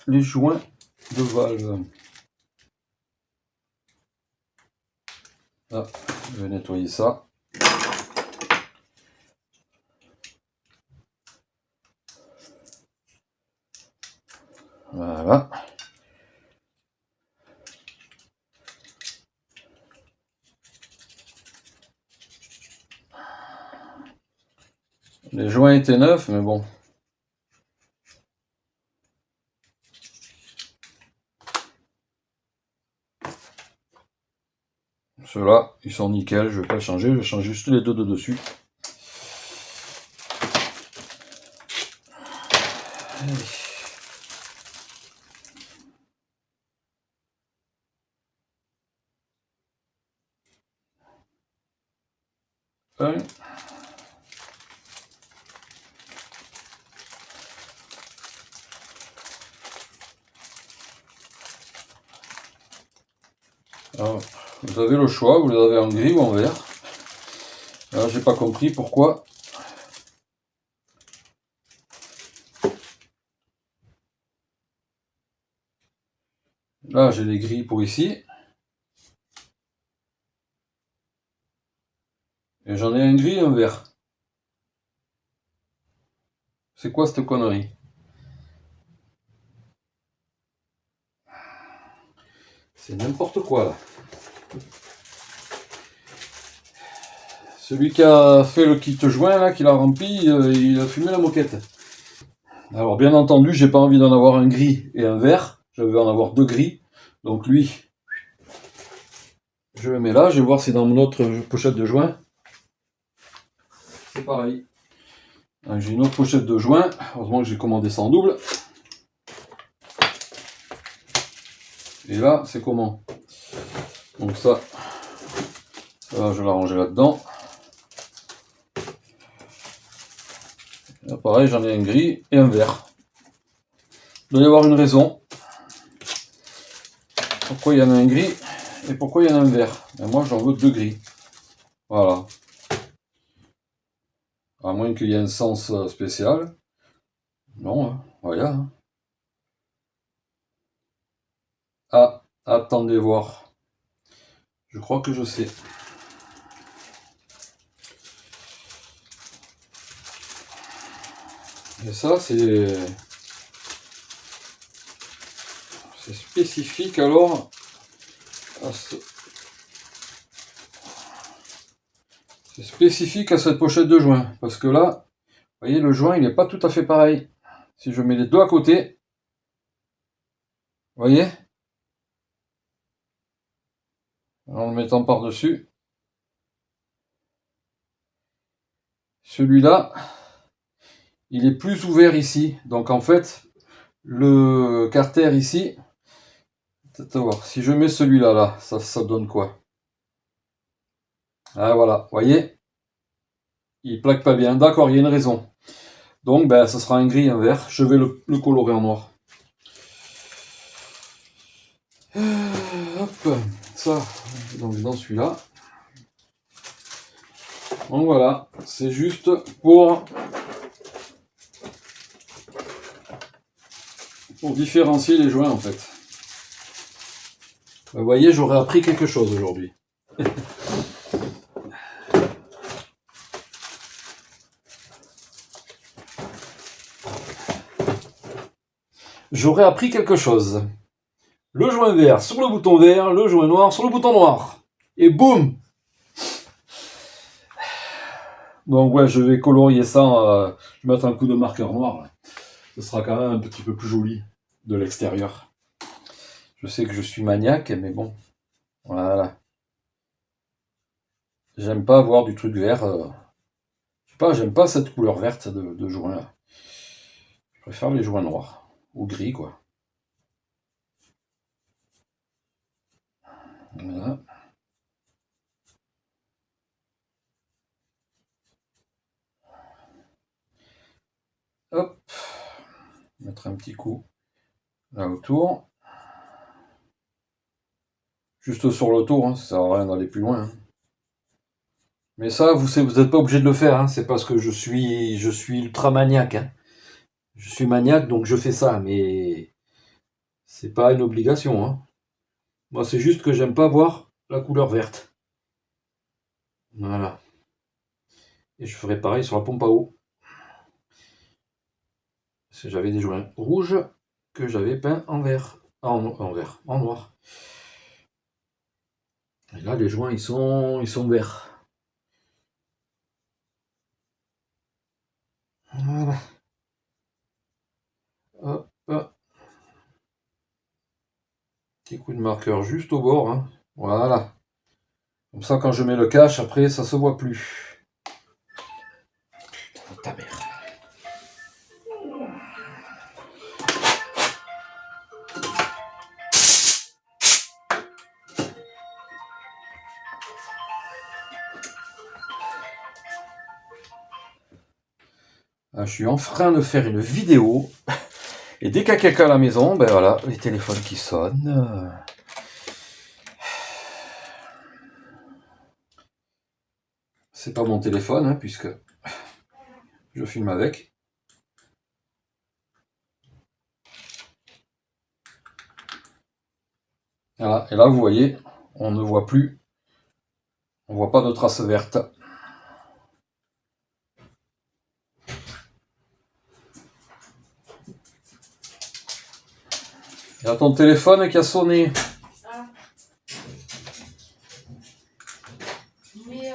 les joints de valve. Ah, je vais nettoyer ça. Voilà. Les joints étaient neufs, mais bon. Ceux-là, ils sont nickel, je vais pas changer, je vais changer juste les deux de dessus. Allez. Un. Alors, vous avez le choix, vous les avez en gris ou en vert. Alors, j'ai pas compris pourquoi. Là, j'ai les gris pour ici. Et j'en ai un gris et un vert. C'est quoi cette connerie? C'est n'importe quoi là. Celui qui a fait le kit joint là, qui l'a rempli, il a fumé la moquette. Alors bien entendu, j'ai pas envie d'en avoir un gris et un vert. Je vais en avoir deux gris. Donc lui, je le mets là. Je vais voir si dans mon autre pochette de joint, c'est pareil. J'ai une autre pochette de joint. Heureusement que j'ai commandé ça en double. Et là, c'est comment? Donc ça, je vais la ranger là-dedans. Là, pareil, j'en ai un gris et un vert. Il doit y avoir une raison. Pourquoi il y en a un gris et pourquoi il y en a un vert? Et moi, j'en veux deux gris. Voilà. À moins qu'il y ait un sens spécial. Non, hein. Voilà. Hein. Ah, attendez voir. Je crois que je sais. Et ça, c'est spécifique alors à ce... C'est spécifique à cette pochette de joint. Parce que là, vous voyez, le joint, il n'est pas tout à fait pareil. Si je mets les deux à côté, vous voyez, en le mettant par-dessus, celui-là, il est plus ouvert ici. Donc en fait, le carter ici, peut-être voir, si je mets celui-là, là, ça donne quoi? Ah voilà, vous voyez, il plaque pas bien. D'accord, il y a une raison. Donc ben, ça sera un gris, un vert. Je vais le colorer en noir. Hop, ça, donc dans celui-là. Donc voilà, c'est juste pour différencier les joints en fait. Vous voyez, j'aurais appris quelque chose aujourd'hui. J'aurais appris quelque chose. Le joint vert sur le bouton vert, le joint noir sur le bouton noir. Et boum! Donc ouais, je vais colorier ça, je vais mettre un coup de marqueur noir. Là. Ce sera quand même un petit peu plus joli de l'extérieur. Je sais que je suis maniaque, mais bon, voilà. J'aime pas avoir du truc vert. Je sais pas, j'aime pas cette couleur verte de joint là. Je préfère les joints noirs, ou gris quoi. Voilà. Hop, mettre un petit coup là autour. Juste sur le tour, hein, ça sert à rien d'aller plus loin. Hein. Mais ça, vous n'êtes pas obligé de le faire, hein, c'est parce que je suis ultra maniaque. Hein. Je suis maniaque, donc je fais ça, mais c'est pas une obligation. Hein. Moi, c'est juste que j'aime pas voir la couleur verte. Voilà. Et je ferai pareil sur la pompe à eau. Parce que j'avais des joints rouges que j'avais peints en vert. En noir. Et là, les joints, ils sont verts. Voilà. Hop. Petit coup de marqueur juste au bord. Hein. Voilà. Comme ça, quand je mets le cache, après, ça se voit plus. Putain, ta mère. Je suis en train de faire une vidéo. Et dès qu'il y a quelqu'un à la maison, ben voilà, les téléphones qui sonnent. C'est pas mon téléphone, hein, puisque je filme avec. Voilà, et là vous voyez, on ne voit plus, on voit pas de traces vertes. Il y a ton téléphone qui a sonné. Ah. Mais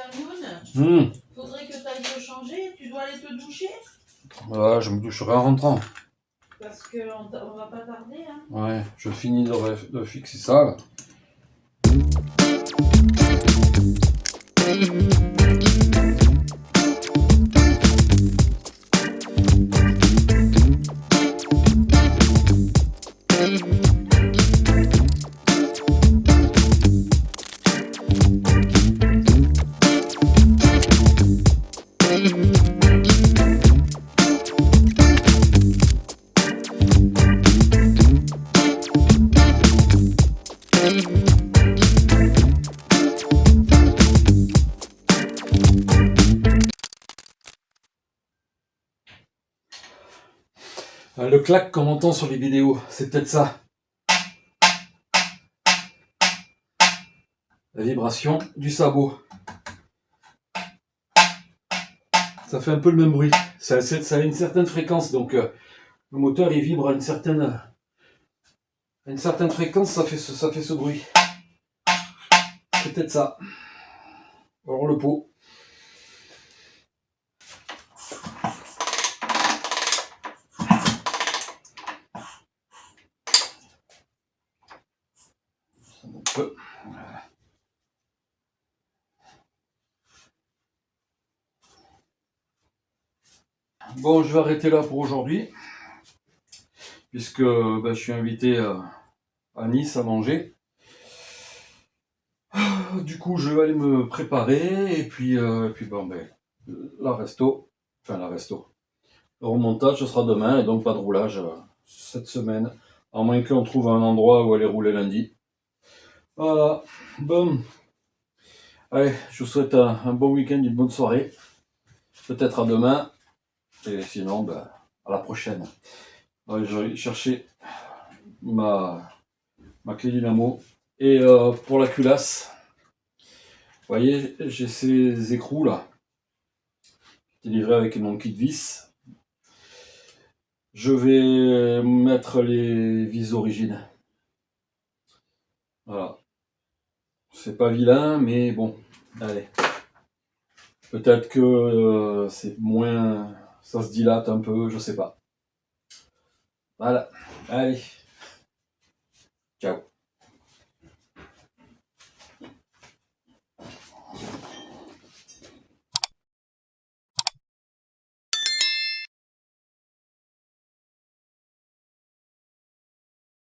Noun, faudrait que tu ailles te changer, tu dois aller te doucher. Voilà, je me doucherai en rentrant. Parce qu'on va pas tarder. Hein. Ouais, je finis de fixer ça là. Le clac qu'on entend sur les vidéos, c'est peut-être ça. La vibration du sabot. Ça fait un peu le même bruit. Ça a une certaine fréquence, donc le moteur il vibre à une certaine fréquence, ça fait ce bruit. C'est peut-être ça. Alors le pot. Bon, je vais arrêter là pour aujourd'hui, puisque je suis invité à Nice à manger. Du coup, je vais aller me préparer, et puis bon, la resto. Le remontage, ce sera demain, et donc pas de roulage cette semaine, à moins qu'on trouve un endroit où aller rouler lundi. Voilà, bon. Allez, je vous souhaite un bon week-end, une bonne soirée. Peut-être à demain, et sinon, à la prochaine. Allez, je vais chercher ma clé dynamo. Et pour la culasse, vous voyez, j'ai ces écrous là, qui est livré avec mon kit vis. Je vais mettre les vis d'origine. Voilà. C'est pas vilain, mais bon, allez. Peut-être que c'est moins... ça se dilate un peu, je sais pas. Voilà. Allez. Ciao.